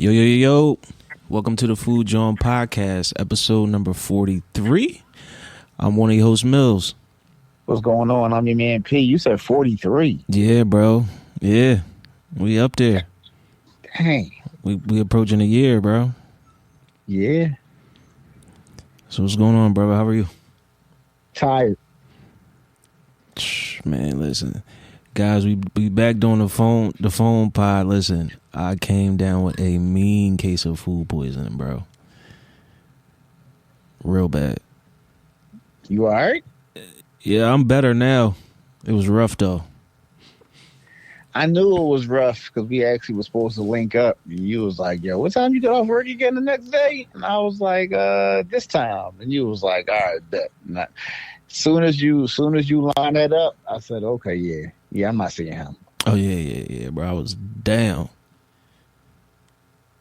Yo, yo, yo, yo. Welcome to the Food Jawn podcast, episode number 43. I'm one of your hosts, Mills. What's going on? I'm your man P. You said 43. Yeah, bro. Yeah. We up there. Dang. We approaching a year, bro. Yeah. So what's going on, brother? How are you? Tired. Man, listen. Guys, we back doing the phone pod. Listen, I came down with a mean case of food poisoning, bro. Real bad. You all right? Yeah, I'm better now. It was rough, though. I knew it was rough because we actually were supposed to link up. And you was like, yo, what time you get off work again the next day? And I was like, this time. And you was like, all right, bet. Soon as you line that up, I said, okay, yeah. Yeah, I'm not seeing him. Oh, yeah, bro. I was down.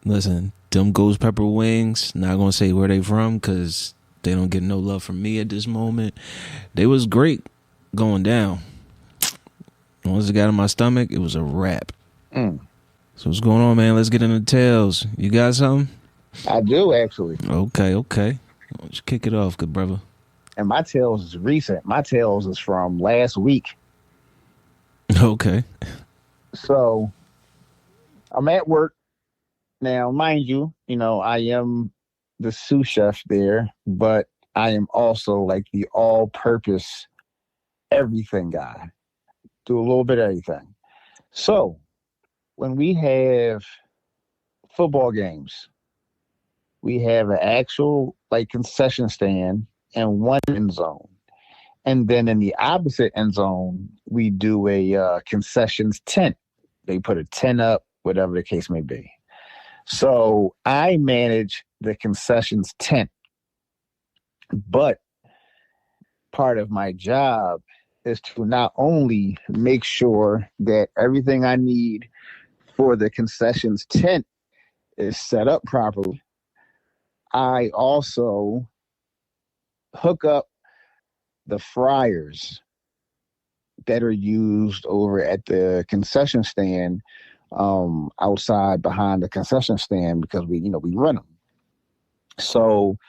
Listen, them ghost pepper wings, not going to say where they from because they don't get no love from me at this moment. They was great going down. Once it got in my stomach, it was a wrap. So what's going on, man? Let's get into tails. You got something? I do, actually. Okay. Let's kick it off, good brother. And my tails is recent. My tails is from last week. Okay. So I'm at work now, mind you, I am the sous chef there, but I am also like the all-purpose everything guy. Do a little bit of everything. So when we have football games, we have an actual like concession stand and one end zone. And then in the opposite end zone, we do a concessions tent. They put a tent up, whatever the case may be. So I manage the concessions tent. But part of my job is to not only make sure that everything I need for the concessions tent is set up properly, I also hook up the fryers that are used over at the concession stand outside behind the concession stand because we run them. So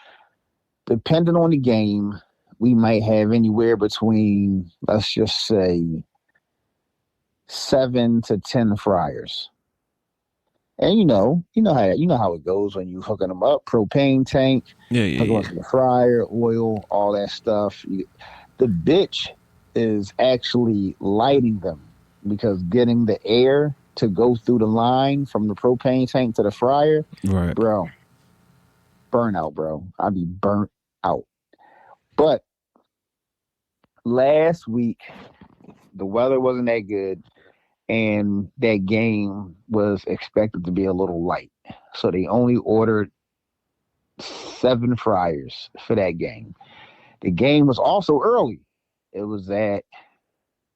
depending on the game, we might have anywhere between, let's just say, 7 to 10 fryers. And you know how it goes when you hooking them up. Propane tank, hook up the fryer, oil, all that stuff. The bitch is actually lighting them because getting the air to go through the line from the propane tank to the fryer, right, bro. Burnout, bro. I'd be burnt out. But last week, the weather wasn't that good. And that game was expected to be a little light. So they only ordered 7 fryers for that game. The game was also early.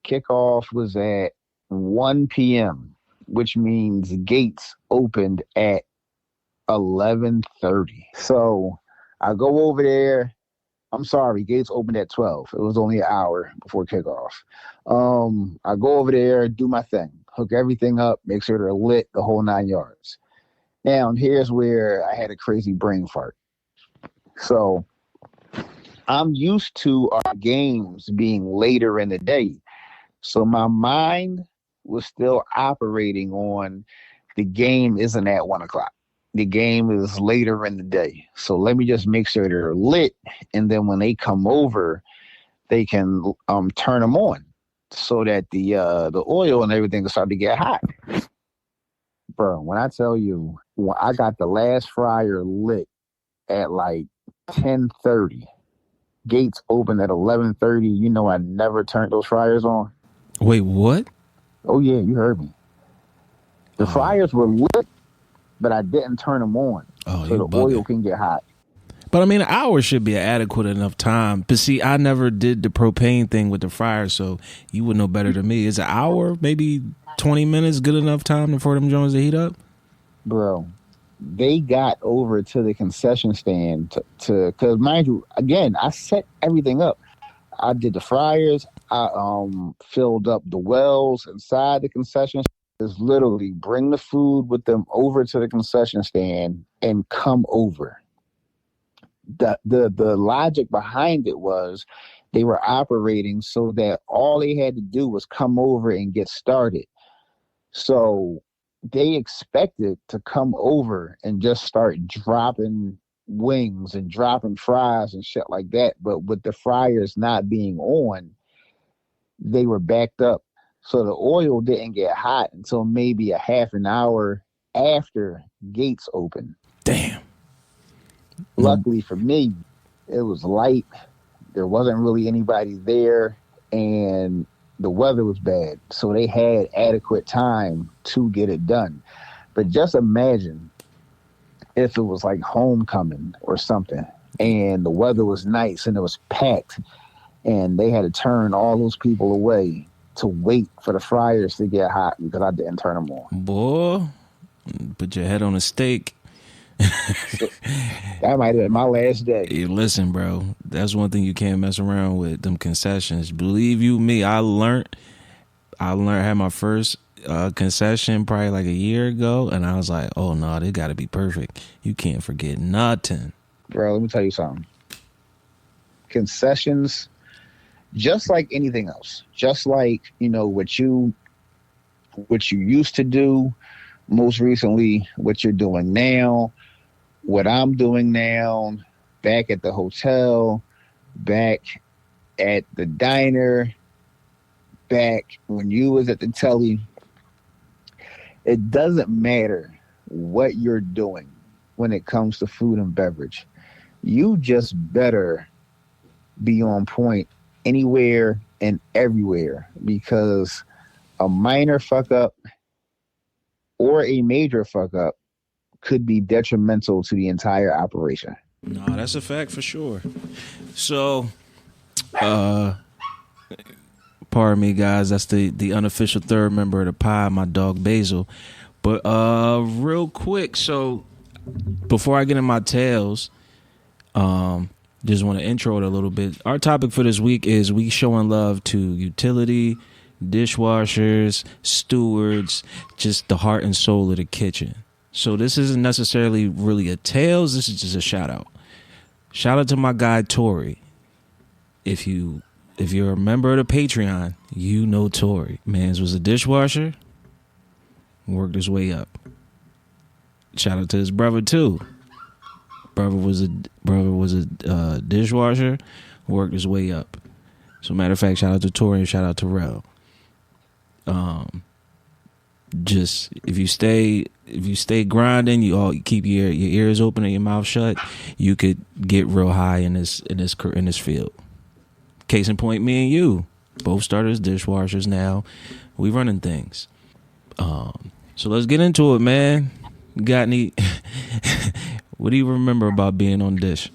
Kickoff was at 1 p.m., which means gates opened at 11:30. So I go over there. I'm sorry, gates opened at 12. It was only an hour before kickoff. I go over there, do my thing, hook everything up, make sure they're lit, the whole 9 yards. Now, here's where I had a crazy brain fart. So I'm used to our games being later in the day. So my mind was still operating on the game isn't at 1 o'clock. The game is later in the day. So let me just make sure they're lit. And then when they come over, they can turn them on so that the oil and everything will start to get hot. Bro, when I tell you, when I got the last fryer lit at like 10:30, gates open at 11:30, I never turned those fryers on. Wait, what? Oh, yeah, you heard me. The fryers were lit, but I didn't turn them on so the oil can get hot. But I mean, an hour should be an adequate enough time. But see, I never did the propane thing with the fryer, so you would know better than me. Is an hour, maybe 20 minutes, good enough time for them Jones to heat up? Bro, they got over to the concession stand to because mind you, again, I set everything up. I did the fryers. I filled up the wells inside the concession is literally bring the food with them over to the concession stand and come over. The logic behind it was they were operating so that all they had to do was come over and get started. So they expected to come over and just start dropping wings and dropping fries and shit like that. But with the fryers not being on, they were backed up. So the oil didn't get hot until maybe a half an hour after gates open. Damn. Luckily for me, it was light. There wasn't really anybody there, and the weather was bad. So they had adequate time to get it done. But just imagine if it was like homecoming or something, and the weather was nice and it was packed, and they had to turn all those people away to wait for the fryers to get hot because I didn't turn them on. Boy, put your head on a stake. That might have been my last day. Hey, listen, bro, that's one thing you can't mess around with, them concessions. Believe you me, I learned I had my first concession probably like a year ago, and I was like, oh no, they got to be perfect. You can't forget nothing. Bro, let me tell you something. Concessions, just like anything else, just like, you know, what you used to do, most recently what you're doing now, what I'm doing now, back at the hotel, back at the diner, back when you was at the telly, it doesn't matter what you're doing when it comes to food and beverage. You just better be on point anywhere and everywhere, because a minor fuck up or a major fuck up could be detrimental to the entire operation. No, that's a fact for sure. So, pardon me, guys. That's the unofficial third member of the pod, my dog Basil. But real quick, so before I get in my tales, just want to intro it a little bit. Our topic for this week is we showing love to utility, dishwashers, stewards, just the heart and soul of the kitchen. So this isn't necessarily really a tales. This is just a shout out. Shout out to my guy Tori. If you're a member of the Patreon, you know Tori. Mans was a dishwasher, worked his way up. Shout out to his brother too. Brother was a dishwasher, worked his way up. So matter of fact, shout out to Tori and shout out to Rel. Just if you stay grinding, you keep your ears open and your mouth shut, you could get real high in this field. Case in point, me and you both started as dishwashers. Now we running things. So let's get into it, man. Got any? What do you remember about being on dish?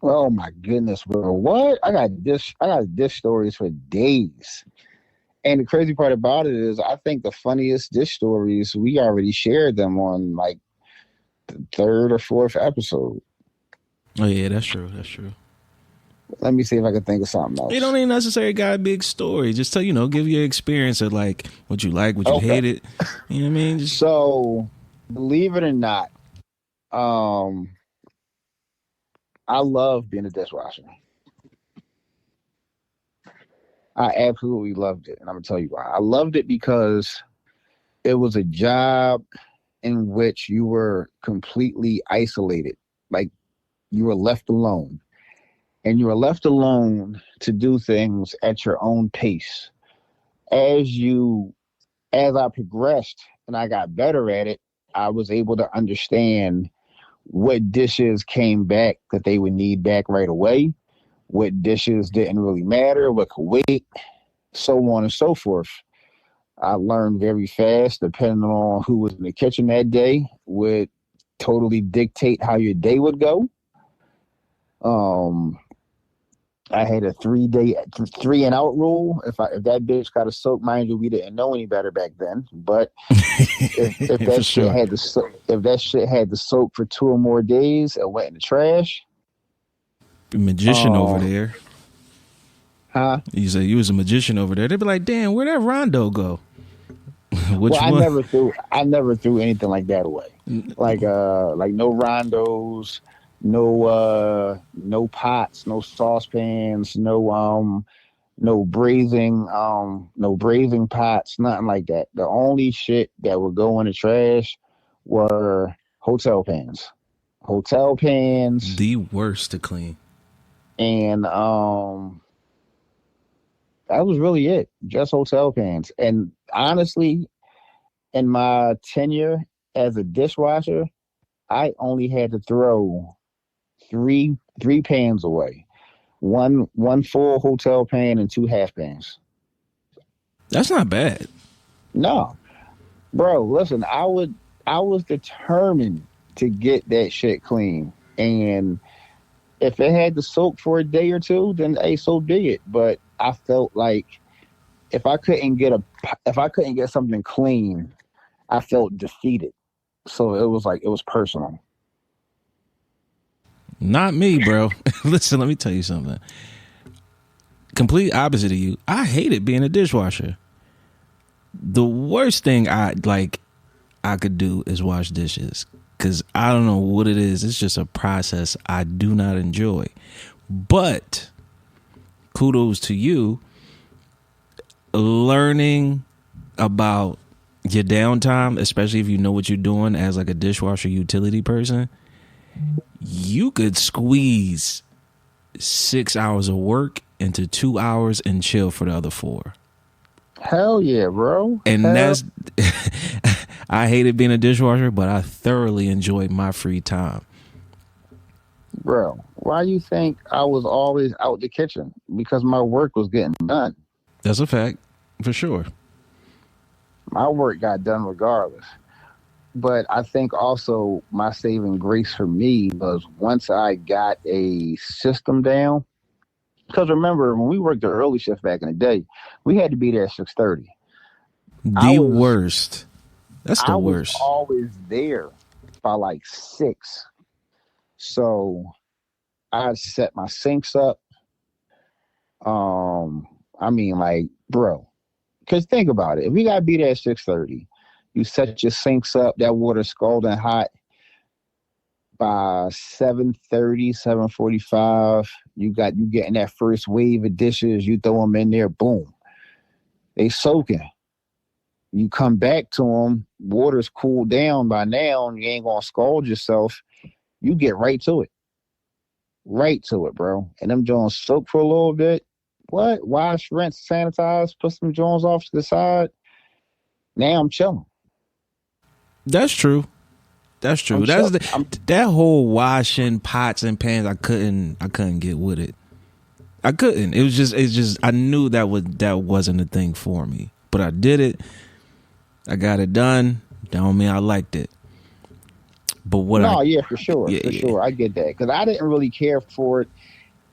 Oh my goodness, bro! What I got dish stories for days. And the crazy part about it is, I think the funniest dish stories, we already shared them on like the third or fourth episode. Oh yeah, that's true. That's true. Let me see if I can think of something else. You don't even necessarily got a big story. Just tell, give your experience of like what you like, what you hated. You know what I mean? So, believe it or not, I love being a dishwasher. I absolutely loved it. And I'm going to tell you why. I loved it because it was a job in which you were completely isolated. Like, you were left alone. And you were left alone to do things at your own pace. As I progressed and I got better at it, I was able to understand what dishes came back that they would need back right away, what dishes didn't really matter, what could wait, so on and so forth. I learned very fast, depending on who was in the kitchen that day, would totally dictate how your day would go. I had a 3 and out rule. If that bitch got a soak, mind you, we didn't know any better back then. But if that shit had to soak for 2 or more days, it went in the trash. Magician over there. Huh? You say you was a magician over there. They'd be like, damn, where'd that Rondo go? Which Well, one? I never threw anything like that away. Like no rondos, no pots, no saucepans, no braising pots, nothing like that. The only shit that would go in the trash were hotel pans. Hotel pans The worst to clean. and that was really it. Just hotel pans. And honestly, in my tenure as a dishwasher, I only had to throw three pans away. One full hotel pan and two half pans. That's not bad. No, bro, listen, I was determined to get that shit clean. And if it had to soak for a day or two, then hey, so be it. But I felt like if I couldn't get a if I couldn't get something clean, I felt defeated. So it was like it was personal. Not me, bro. Listen, let me tell you something. Complete opposite of you. I hated being a dishwasher. The worst thing I could do is wash dishes because I don't know what it is. It's just a process I do not enjoy. But kudos to you learning about your downtime, especially if you know what you're doing as like a dishwasher utility person. You could squeeze 6 hours of work into 2 hours and chill for the other 4. Hell yeah, bro. And Hell, that's I hated being a dishwasher, but I thoroughly enjoyed my free time. bro. Why you think I was always out the kitchen? Because my work was getting done. That's a fact, for sure. My work got done regardless. But I think also my saving grace for me was once I got a system down. Because remember, when we worked the early shift back in the day, we had to be there at 6:30. I The was worst. That's the I was worst. always there by like 6. So I set my sinks up. I mean, like, bro, because think about it. If we gotta be there at 6:30, you set your sinks up, that water's scalding hot by 7:30, 7:45. You getting that first wave of dishes, you throw them in there, boom. They soaking. You come back to them, water's cooled down by now, and you ain't gonna scald yourself. You get right to it. Right to it, bro. And them Jones soak for a little bit. What? Wash, rinse, sanitize, put some Jones off to the side. Now I'm chilling. That's true. That's true. That whole washing pots and pans. I couldn't get with it. I couldn't. It's just. I knew that wasn't a thing for me, but I did it. I got it done. Don't mean I liked it. But yeah, for sure, for sure, I get that because I didn't really care for it.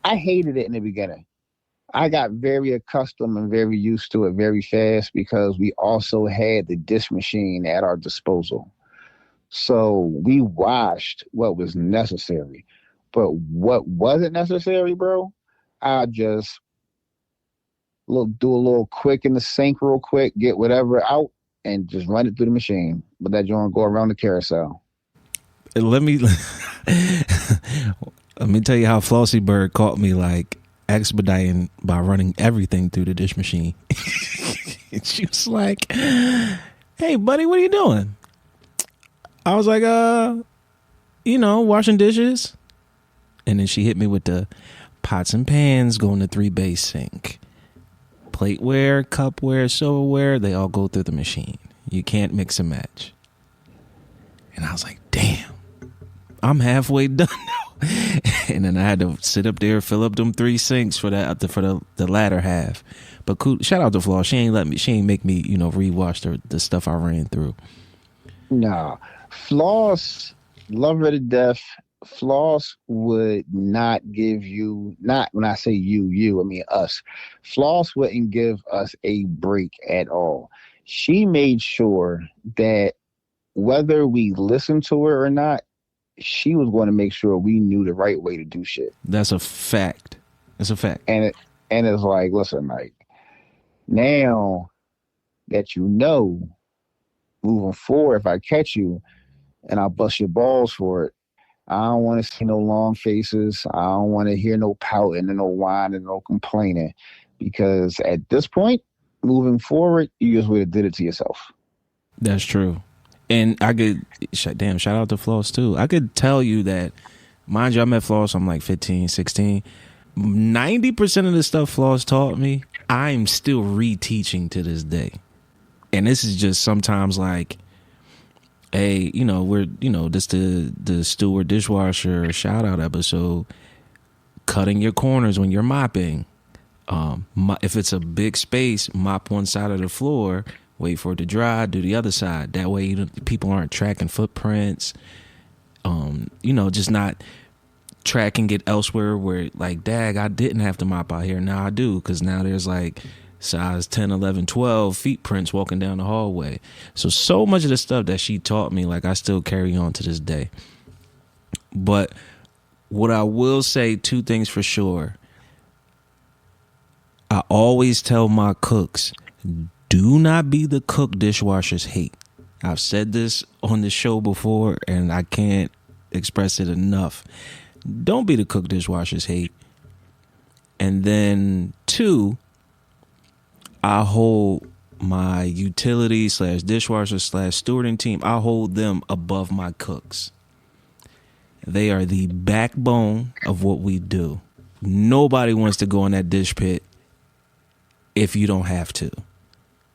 I hated it in the beginning. I got very accustomed and very used to it very fast because we also had the dish machine at our disposal. So we washed what was necessary. But what wasn't necessary, bro, I just do a little quick in the sink real quick, get whatever out, and just run it through the machine. But that joint go around the carousel. let me let me tell you how Flossie Bird caught me like expediting by running everything through the dish machine. She was like, "Hey, buddy, what are you doing?" I was like, washing dishes. And then she hit me with the pots and pans go in the 3-bay sink. Plateware, cupware, silverware, they all go through the machine. You can't mix and match. And I was like, damn, I'm halfway done now. And then I had to sit up there, fill up them 3 sinks for the latter half. But cool, shout out to Flaw. She ain't make me, rewash the stuff I ran through. Nah. Floss, love her to death. Floss would not give you, not when I say you, I mean us. Floss wouldn't give us a break at all. She made sure that whether we listened to her or not, she was going to make sure we knew the right way to do shit. That's a fact. That's a fact. And it's like, listen, like, now that you know, moving forward, if I catch you and I bust your balls for it, I don't want to see no long faces. I don't want to hear no pouting and no whining and no complaining, because at this point, moving forward, you just would have did it to yourself. That's true. And I could, damn, shout out to Floss too. I could tell you that, mind you, I met Floss, I'm like 15, 16. 90% of the stuff Floss taught me, I'm still reteaching to this day. And this is just sometimes like, hey, this the Steward dishwasher shout out episode, cutting your corners when you're mopping. If it's a big space, mop one side of the floor, wait for it to dry, do the other side. That way people aren't tracking footprints. Just not tracking it elsewhere where like, dag, I didn't have to mop out here. Now I do, because now there's like size 10, 11, 12 feet prints walking down the hallway. So much of the stuff that she taught me, like I still carry on to this day. But what I will say, two things for sure. I always tell my cooks, do not be the cook dishwashers hate. I've said this on the show before and I can't express it enough. Don't be the cook dishwashers hate. And then two, I hold my utility / dishwasher / stewarding team, I hold them above my cooks. They are the backbone of what we do. Nobody wants to go in that dish pit if you don't have to.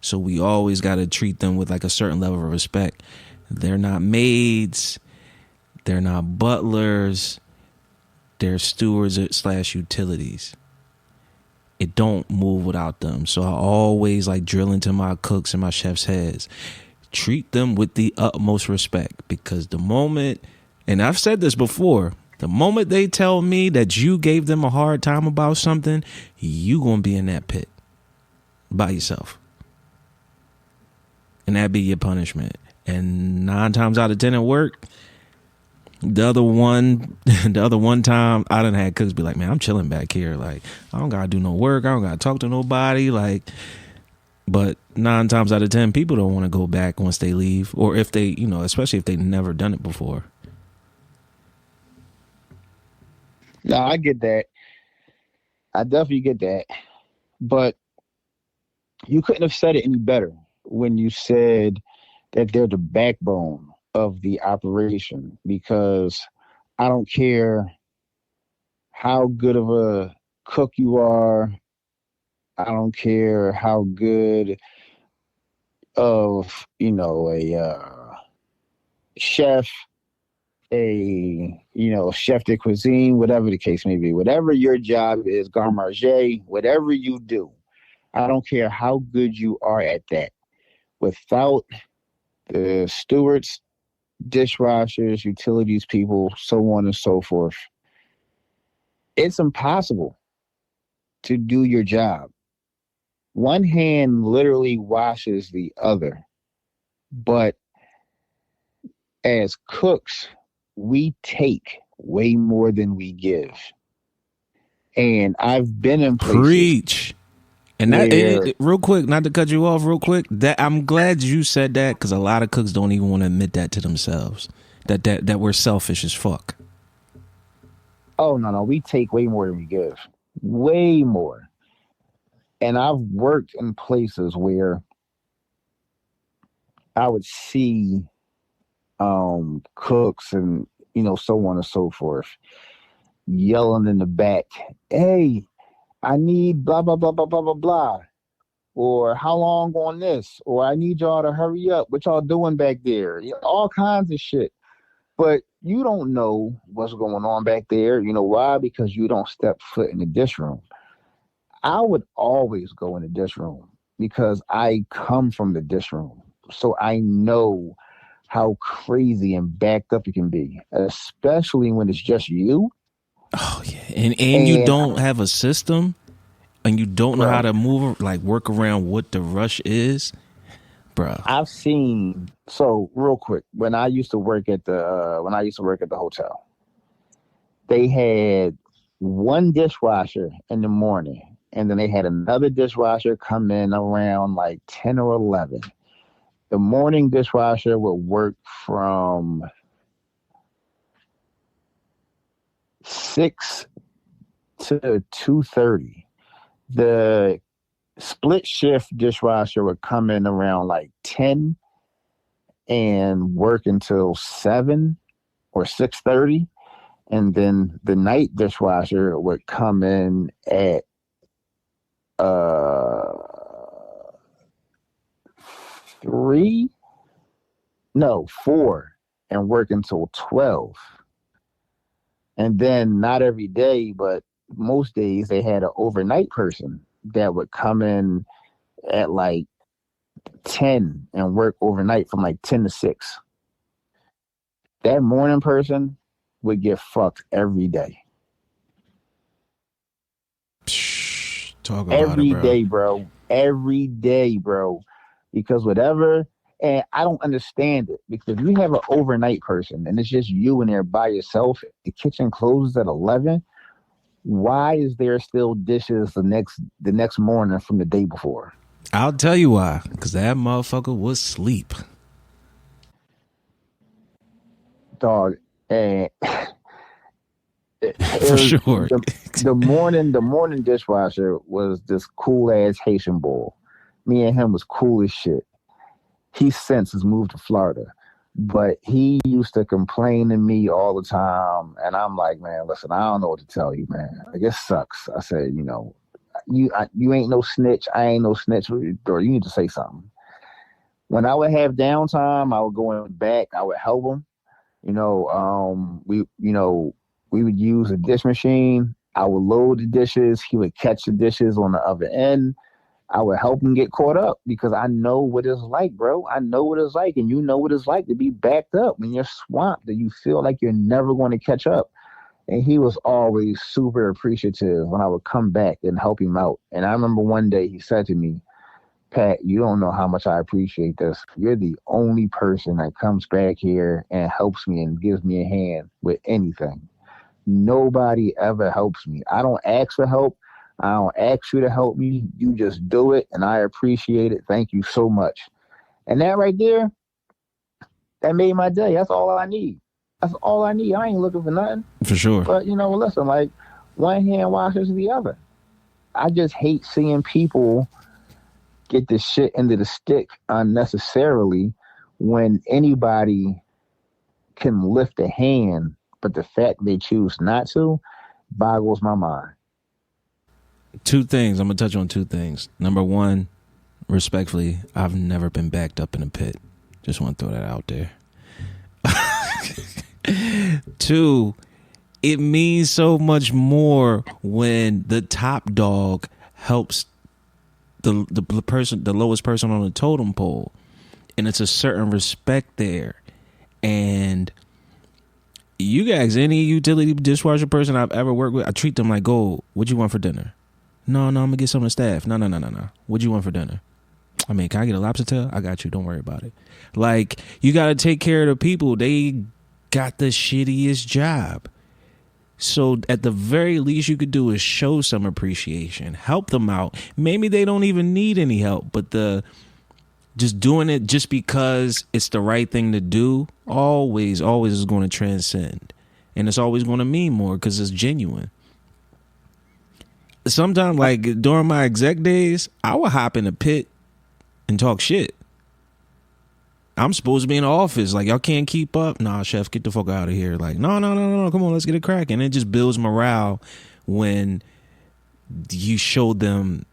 So we always got to treat them with like a certain level of respect. They're not maids. They're not butlers. They're stewards / utilities. It don't move without them. So I always like drill into my cooks and my chefs' heads. Treat them with the utmost respect, because the moment, and I've said this before, the moment they tell me that you gave them a hard time about something, you gonna be in that pit by yourself. And that'd be your punishment. And 9 times out of 10 it worked. The other one time I done had cooks be like, man, I'm chilling back here. Like, I don't gotta do no work. I don't gotta talk to nobody. Like, but 9 times out of 10, people don't want to go back once they leave, or if they, especially if they've never done it before. No, I get that. I definitely get that. But you couldn't have said it any better when you said that they're the backbone of the operation, because I don't care how good of a cook you are. I don't care how good of, a chef, chef de cuisine, whatever the case may be, whatever your job is, garde manger, whatever you do, I don't care how good you are at that. Without the stewards, dishwashers, utilities people, so on and so forth, it's impossible to do your job. One hand literally washes the other. But as cooks, we take way more than we give. And I've been in places. Preach. And that, real quick, not to cut you off real quick, that I'm glad you said that, because a lot of cooks don't even want to admit that to themselves, that we're selfish as fuck. Oh, no, we take way more than we give. Way more. And I've worked in places where I would see cooks and, so on and so forth, yelling in the back, hey, I need blah, blah, blah, blah, blah, blah, blah. Or how long on this? Or I need y'all to hurry up. What y'all doing back there? All kinds of shit. But you don't know what's going on back there. You know why? Because you don't step foot in the dish room. I would always go in the dish room because I come from the dish room. So I know how crazy and backed up it can be, especially when it's just you. Oh yeah, and you don't have a system, and you don't know how to move, like work around what the rush is, bro. I've seen, so real quick, when I used to work at the hotel, they had one dishwasher in the morning, and then they had another dishwasher come in around like 10 or 11. The morning dishwasher would work from 6 to 2:30. The split shift dishwasher would come in around like 10 and work until 7 or 6:30. And then the night dishwasher would come in at uh 3, no, 4, and work until 12. And then not every day, but most days they had an overnight person that would come in at like 10 and work overnight from like 10 to 6. That morning person would get fucked every day. Psh, talk about it, Every bro. day, bro. Every day, bro. Because whatever, and I don't understand it. Because if you have an overnight person and it's just you in there by yourself, the kitchen closes at 11. Why is there still dishes the next morning from the day before? I'll tell you why. Because that motherfucker was asleep. Dog. And For sure. the morning dishwasher was this cool ass Haitian boy. Me and him was cool as shit. He since has moved to Florida, but he used to complain to me all the time, and I'm like, man, listen, I don't know what to tell you, man. Like, it sucks. I said, you ain't no snitch. I ain't no snitch. Or you need to say something. When I would have downtime, I would go in the back. I would help him. We would use a dish machine. I would load the dishes. He would catch the dishes on the other end. I would help him get caught up because I know what it's like, bro. I know what it's like, and you know what it's like to be backed up when you're swamped and you feel like you're never going to catch up. And he was always super appreciative when I would come back and help him out. And I remember one day he said to me, Pat, you don't know how much I appreciate this. You're the only person that comes back here and helps me and gives me a hand with anything. Nobody ever helps me. I don't ask for help. I don't ask you to help me. You just do it, and I appreciate it. Thank you so much. And that right there, that made my day. That's all I need. That's all I need. I ain't looking for nothing. For sure. But, listen, like, one hand washes the other. I just hate seeing people get this shit into the stick unnecessarily when anybody can lift a hand, but the fact they choose not to boggles my mind. Two things. I'm going to touch on two things. Number one, respectfully, I've never been backed up in a pit. Just want to throw that out there. Two, it means so much more when the top dog helps the person, the lowest person on the totem pole, and it's a certain respect there. And you guys, any utility dishwasher person I've ever worked with, I treat them like gold. What you want for dinner? No, I'm gonna get some of the staff. No. What you want for dinner? I mean, can I get a lobster tail? I got you. Don't worry about it. Like, you gotta take care of the people. They got the shittiest job. So at the very least you could do is show some appreciation, help them out. Maybe they don't even need any help, but just doing it just because it's the right thing to do always is going to transcend. And it's always going to mean more because it's genuine. Sometimes, like during my exec days, I would hop in a pit and talk shit. I'm supposed to be in the office. Like, y'all can't keep up. Nah, chef, get the fuck out of here. Like, no. Come on, let's get it cracking. It just builds morale when you show them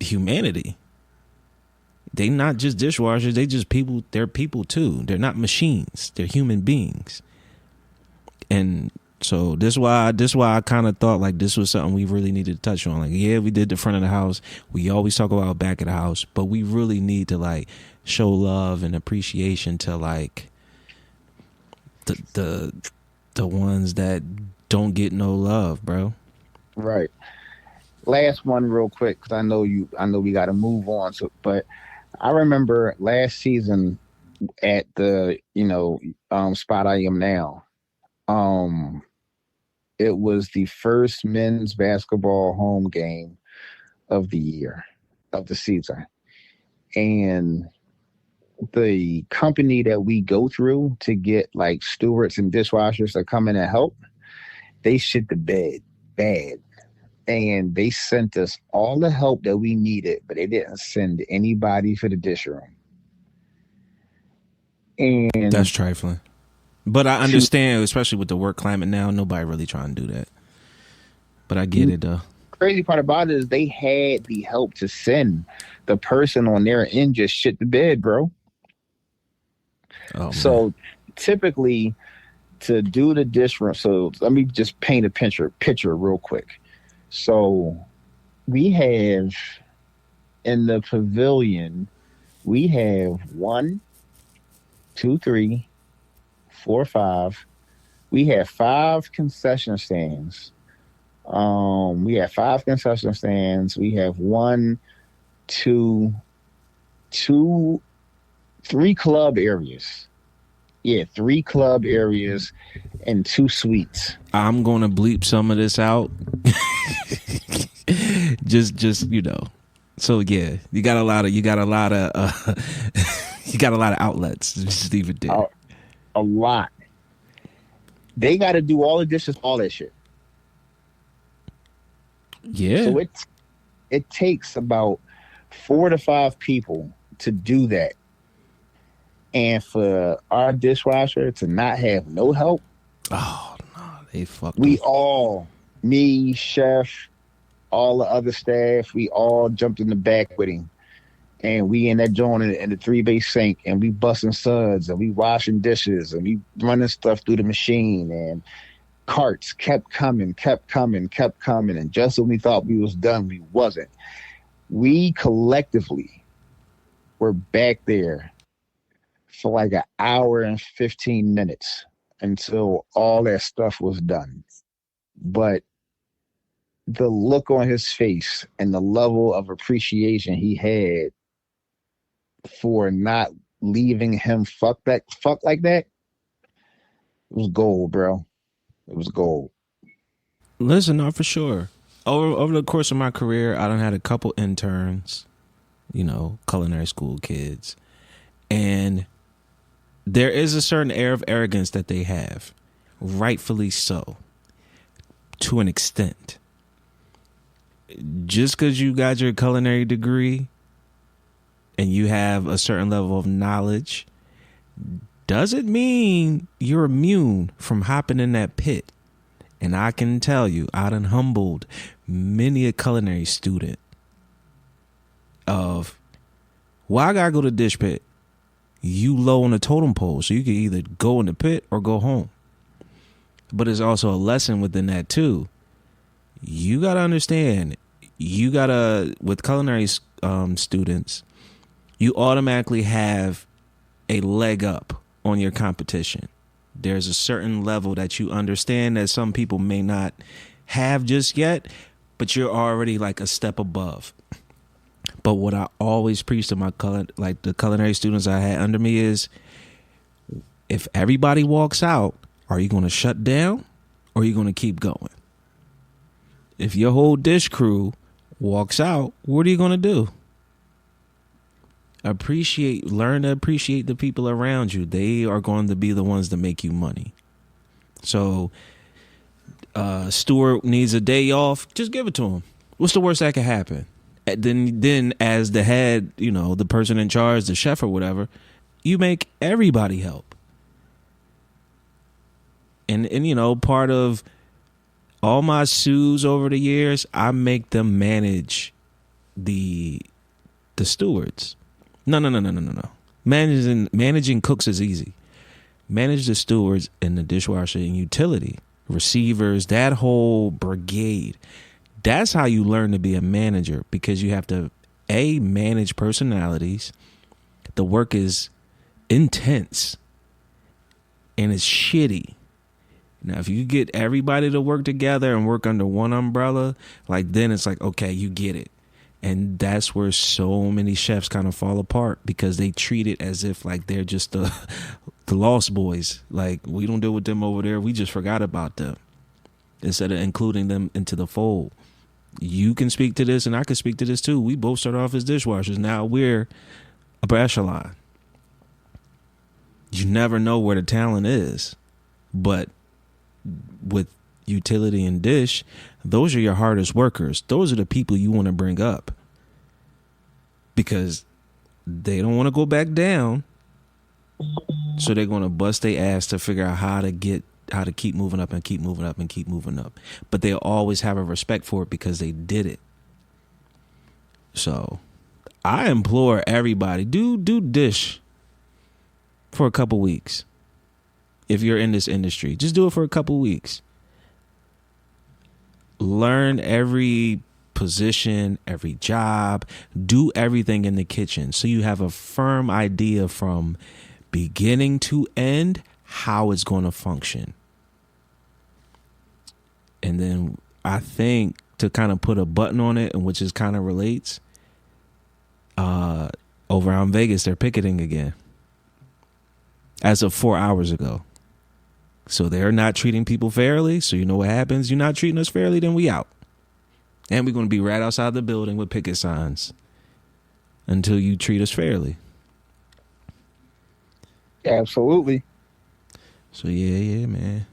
humanity. They not just dishwashers. They just people. They're people too. They're not machines. They're human beings. And so this why I kind of thought like this was something we really needed to touch on. Like, yeah, we did the front of the house. We always talk about back of the house, but we really need to like show love and appreciation to like the ones that don't get no love, bro. Right. Last one, real quick, because I know we got to move on. So, but I remember last season at the spot I am now. It was the first men's basketball home game of the year, of the season, and the company that we go through to get like stewards and dishwashers to come in and help, they shit the bed bad. And they sent us all the help that we needed, but they didn't send anybody for the dish room. That's And trifling. But I to understand, especially with the work climate now, nobody really trying to do that. But I get it though. crazy part about it is they had the help to send. The person on their end just shit the bed, bro. Oh man. So typically to do the dish room, so let me just paint a picture real quick. So we have in the pavilion, we have one, two, three, four, five. We have five concession stands. We have five concession stands. We have one, two, two, three club areas. Yeah, three club areas and two suites. I'm gonna bleep some of this out. just you know. So yeah, you got a lot of you got a lot of outlets. Just leave it there. A lot. They got to do all the dishes, all that shit. Yeah. So it takes about 4 to 5 people to do that. And for our dishwasher to not have no help, Oh no, they fucked. we up. all, me, chef, all the other staff, we all jumped in the back with him. And we in that joint in the 3-bay sink, and we busting suds, and we washing dishes, and we running stuff through the machine, and carts kept coming. And just when we thought we was done, we wasn't. We collectively were back there for like an hour and 15 minutes until all that stuff was done. But the look on his face and the level of appreciation he had for not leaving him fuck like that, it was gold, bro. It was gold. Listen, no, for sure. Over the course of my career, I done had a couple interns, culinary school kids, and there is a certain air of arrogance that they have, rightfully so, to an extent. Just because you got your culinary degree and you have a certain level of knowledge doesn't mean you're immune from hopping in that pit. And I can tell you, I done humbled many a culinary student of, well, I gotta go to the dish pit. You low on the totem pole, so you can either go in the pit or go home. But there's also a lesson within that too. You gotta understand, with culinary students, you automatically have a leg up on your competition. There's a certain level that you understand that some people may not have just yet, but you're already like a step above. But what I always preach to the culinary students I had under me is, if everybody walks out, are you going to shut down or are you going to keep going? If your whole dish crew walks out, what are you going to do? Learn to appreciate the people around you. They are going to be the ones that make you money. So, Steward needs a day off. Just give it to him. What's the worst that could happen? And then as the head, the person in charge, the chef or whatever, you make everybody help. And part of all my sous over the years, I make them manage the stewards. No. Managing cooks is easy. Manage the stewards and the dishwasher and utility, receivers, that whole brigade. That's how you learn to be a manager, because you have to, manage personalities. The work is intense and it's shitty. Now, if you get everybody to work together and work under one umbrella, then it's like, okay, you get it. And that's where so many chefs kind of fall apart, because they treat it as if they're just the lost boys. We don't deal with them over there. We just forgot about them, instead of including them into the fold. You can speak to this and I can speak to this too. We both started off as dishwashers. Now we're upper echelon. You never know where the talent is. But with utility and dish, those are your hardest workers. Those are the people you want to bring up because they don't want to go back down. So they're going to bust their ass to figure out how to keep moving up and keep moving up and keep moving up. But they'll always have a respect for it because they did it. So I implore everybody, do dish for a couple weeks. If you're in this industry, just do it for a couple weeks. Learn every position, every job, do everything in the kitchen so you have a firm idea from beginning to end how it's going to function. And then I think to kind of put a button on it, and which is kind of relates, over out in Vegas, they're picketing again as of 4 hours ago. So they're not treating people fairly. So you know what happens? You're not treating us fairly, then we out. And we're going to be right outside the building with picket signs until you treat us fairly. Absolutely. So yeah, man.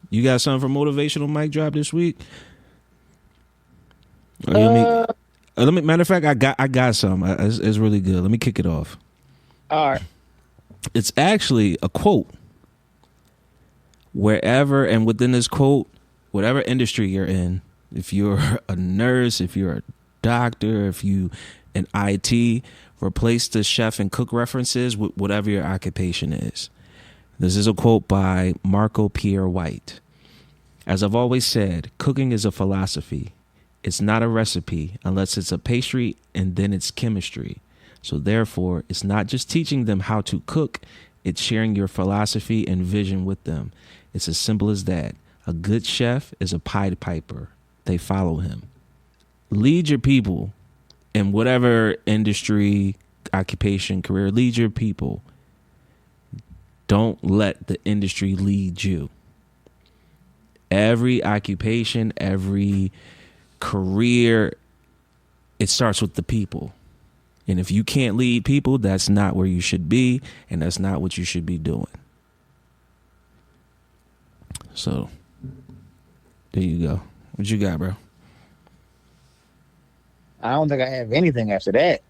You got something for motivational mic drop this week? Matter of fact, I got some. It's really good. Let me kick it off. All right. It's actually a quote. Wherever and within this quote, whatever industry you're in, if you're a nurse, if you're a doctor, if you in IT, replace the chef and cook references with whatever your occupation is. This is a quote by Marco Pierre White. As I've always said, cooking is a philosophy. It's not a recipe unless it's a pastry and then it's chemistry. So therefore, it's not just teaching them how to cook, it's sharing your philosophy and vision with them. It's as simple as that. A good chef is a Pied Piper. They follow him. Lead your people in whatever industry, occupation, career. Lead your people. Don't let the industry lead you. Every occupation, every career, it starts with the people. And if you can't lead people, that's not where you should be, and that's not what you should be doing. So, there you go. What you got, bro? I don't think I have anything after that.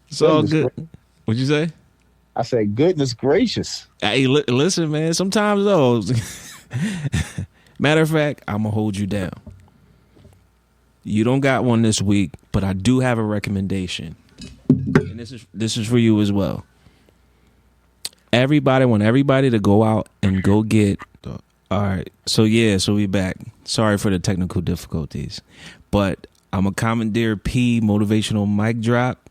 It's all good. What'd you say? I said, goodness gracious. Hey, listen, man. Sometimes, though, matter of fact, I'm going to hold you down. You don't got one this week, but I do have a recommendation. And this is for you as well. I want everybody to go out and go get. All right. So we back. Sorry for the technical difficulties, but I'm a commandeer P motivational mic drop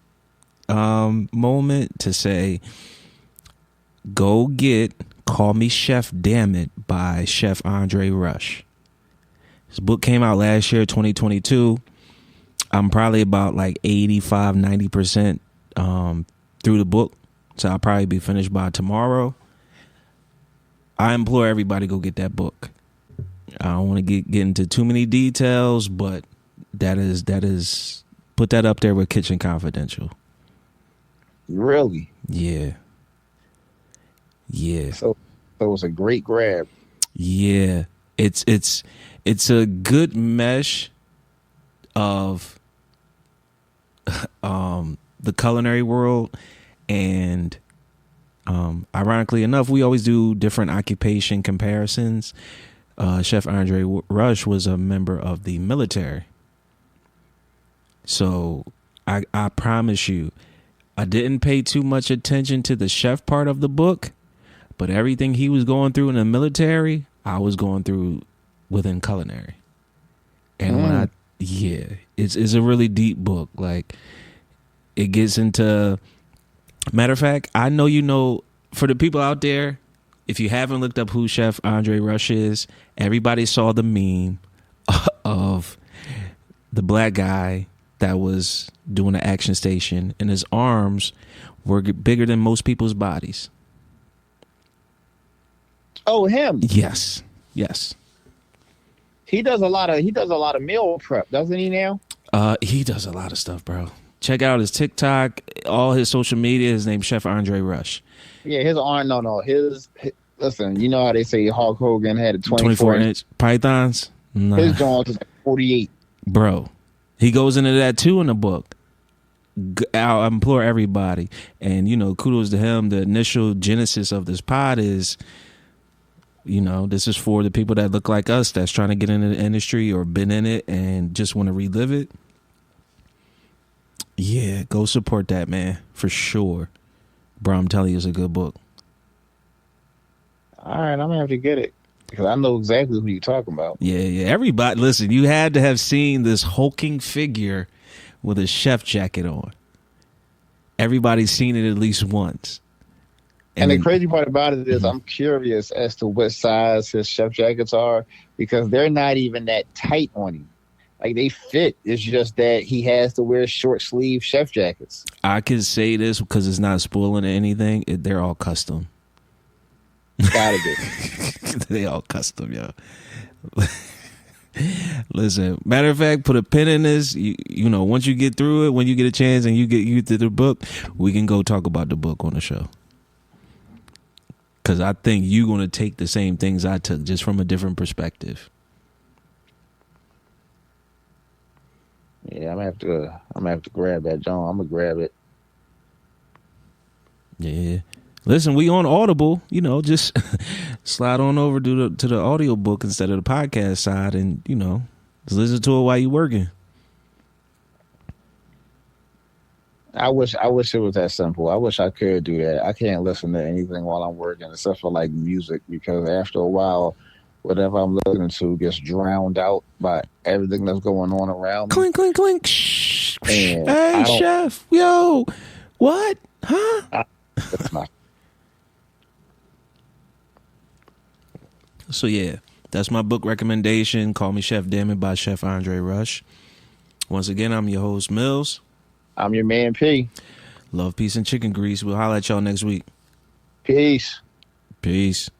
moment to say, go get Call Me Chef Damn It by Chef Andre Rush. His book came out last year, 2022. I'm probably about like 85, 90% through the book. So I'll probably be finished by tomorrow. I implore everybody to go get that book. I don't want to get into too many details, but that is put that up there with Kitchen Confidential. Really? Yeah. So it was a great grab. Yeah. It's a good mesh of the culinary world, and ironically enough, we always do different occupation comparisons. Chef Andre Rush was a member of the military. So I promise you, I didn't pay too much attention to the chef part of the book, but everything he was going through in the military, I was going through within culinary. And it's a really deep book. Like, it gets into, matter of fact, I know, you know, for the people out there, if you haven't looked up who Chef Andre Rush is, everybody saw the meme of the black guy that was doing an action station, and his arms were bigger than most people's bodies. Oh, him? Yes. He does a lot of meal prep, doesn't he now? He does a lot of stuff, bro. Check out his TikTok, all his social media. His name's Chef Andre Rush. Yeah, his arm. No. Listen, you know how they say Hulk Hogan had a 24 inch pythons. Nah. His jaws is like 48. Bro, he goes into that too in the book. I implore everybody, and kudos to him. The initial genesis of this pod is, this is for the people that look like us, that's trying to get into the industry or been in it and just want to relive it. Yeah, go support that, man, for sure. Bro, I'm telling you, it's a good book. All right, I'm gonna have to get it because I know exactly who you're talking about. Yeah. Everybody, listen, you had to have seen this hulking figure with a chef jacket on. Everybody's seen it at least once. And the crazy part about it is I'm curious as to what size his chef jackets are because they're not even that tight on him. Like, they fit. It's just that he has to wear short sleeve chef jackets. I can say this because it's not spoiling anything. They're all custom. Gotta be. They all custom, yo. Listen, matter of fact, put a pin in this. Once you get through it, when you get a chance and you get through the book, we can go talk about the book on the show. Because I think you're going to take the same things I took, just from a different perspective. Yeah, I'm gonna have to grab that, John. I'm gonna grab it. Yeah. Listen, we on Audible, just slide on over to the audio book instead of the podcast side and, just listen to it while you're working. I wish it was that simple. I wish I could do that. I can't listen to anything while I'm working except for like music because after a while, whatever I'm listening to gets drowned out by everything that's going on around me. Clink, clink, clink. Shh. Hey, chef. Yo. What? Huh? That's not. So, yeah, that's my book recommendation. Call Me Chef Damn It by Chef Andre Rush. Once again, I'm your host, Mills. I'm your man, P. Love, peace, and chicken grease. We'll holler at y'all next week. Peace. Peace.